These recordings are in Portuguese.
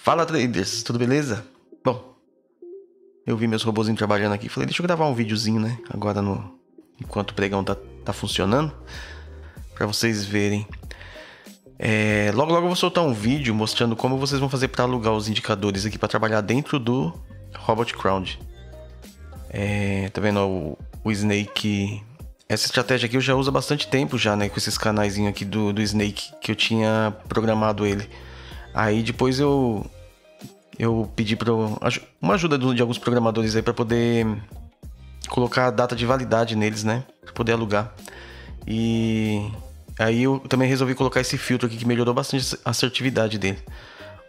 Fala, traders, tudo beleza? Bom, eu vi meus robozinhos trabalhando aqui, falei, deixa eu gravar um videozinho, né? Agora enquanto o pregão tá funcionando, pra vocês verem. Logo eu vou soltar um vídeo mostrando como vocês vão fazer pra alugar os indicadores aqui pra trabalhar dentro do Robot Crowd. Tá vendo o Snake? Essa estratégia aqui eu já uso há bastante tempo já, né? Com esses canaizinhos aqui do Snake que eu tinha programado ele. Aí depois eu pedi uma ajuda de alguns programadores aí para poder colocar a data de validade neles, né? Para poder alugar. E aí eu também resolvi colocar esse filtro aqui que melhorou bastante a assertividade dele.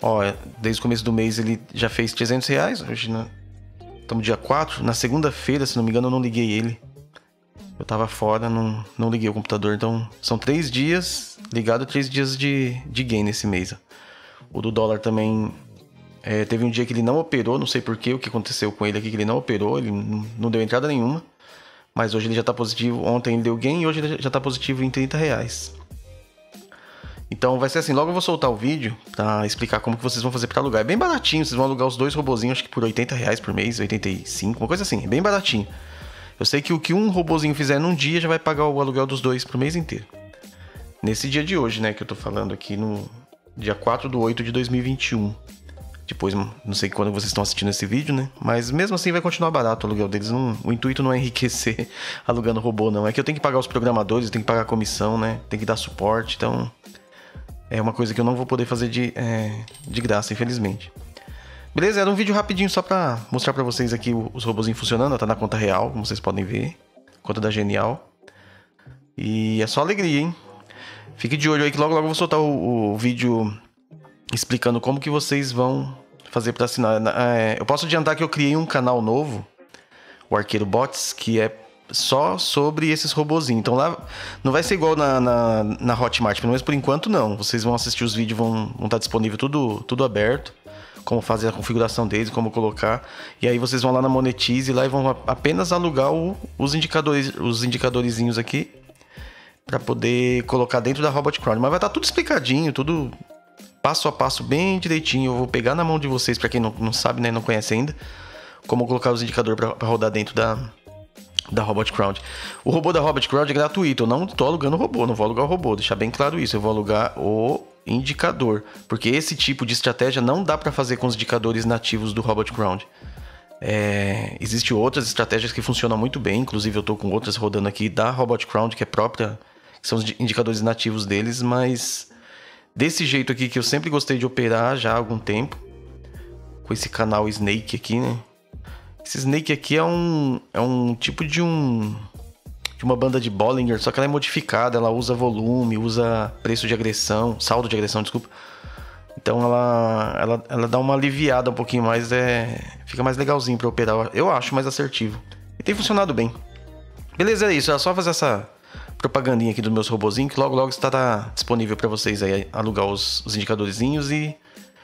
Ó, desde o começo do mês ele já fez R$300. Hoje estamos dia 4. Na segunda-feira, se não me engano, eu não liguei ele. Eu tava fora, não liguei o computador. Então são 3 dias ligado, 3 dias de gain nesse mês. O do dólar também teve um dia que ele não operou, não sei porquê, o que aconteceu com ele aqui, que ele não operou, ele não deu entrada nenhuma. Mas hoje ele já tá positivo, ontem ele deu gain e hoje ele já tá positivo em R$30. Então vai ser assim, logo eu vou soltar o vídeo pra explicar como que vocês vão fazer pra alugar. É bem baratinho, vocês vão alugar os 2 robozinhos, acho que por R$80 por mês, 85, uma coisa assim, é bem baratinho. Eu sei que o que um robozinho fizer num dia já vai pagar o aluguel dos 2 pro mês inteiro. Nesse dia de hoje, né, que eu tô falando aqui no dia 4/8/2021. Depois, não sei quando vocês estão assistindo esse vídeo, né? Mas mesmo assim vai continuar barato o aluguel deles. O intuito não é enriquecer alugando robô, não. É que eu tenho que pagar os programadores, tenho que pagar a comissão, né? Tem que dar suporte, então é uma coisa que eu não vou poder fazer de graça, infelizmente. Beleza? Era um vídeo rapidinho só pra mostrar pra vocês aqui os robozinhos funcionando. Tá na conta real, como vocês podem ver. Conta da Genial. E é só alegria, hein? Fique de olho aí que logo eu vou soltar o vídeo explicando como que vocês vão fazer para assinar. Eu posso adiantar que eu criei um canal novo, o Arqueiro Bots, que é só sobre esses robozinhos. Então lá não vai ser igual na Hotmart, pelo menos por enquanto não. Vocês vão assistir os vídeos, vão estar disponível tudo aberto. Como fazer a configuração deles, como colocar. E aí vocês vão lá na Monetize lá e vão apenas alugar os indicadorzinhos aqui para poder colocar dentro da Robot Crowd. Mas vai estar tudo explicadinho, tudo passo a passo, bem direitinho. Eu vou pegar na mão de vocês, para quem não sabe, né, não conhece ainda, como colocar os indicadores para rodar dentro da Robot Crowd. O robô da Robot Crowd é gratuito. Eu não tô alugando o robô, não vou alugar o robô, deixar bem claro isso. Eu vou alugar o indicador, porque esse tipo de estratégia não dá para fazer com os indicadores nativos do Robot Crowd. Existem outras estratégias que funcionam muito bem, inclusive eu tô com outras rodando aqui da Robot Crowd, que é própria, que são os indicadores nativos deles, mas desse jeito aqui que eu sempre gostei de operar já há algum tempo, com esse canal Snake aqui, né? Esse Snake aqui é um tipo de uma banda de Bollinger, só que ela é modificada, ela usa volume, usa preço de agressão, saldo de agressão, desculpa. Então ela dá uma aliviada um pouquinho mais, fica mais legalzinho pra operar, eu acho mais assertivo. E tem funcionado bem. Beleza, é isso, é só fazer essa propagandinha aqui dos meus robozinhos, que logo estará disponível pra vocês aí alugar os indicadorzinhos e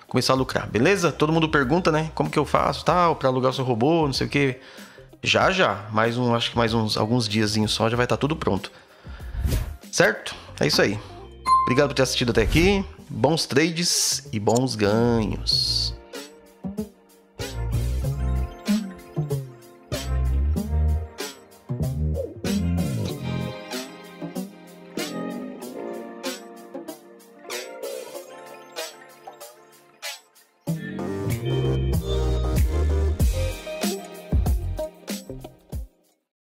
começar a lucrar, beleza? Todo mundo pergunta, né, como que eu faço, tal, pra alugar o seu robô, não sei o que. Já, acho que mais alguns diazinhos só já vai estar tudo pronto. Certo? É isso aí. Obrigado por ter assistido até aqui. Bons trades e bons ganhos.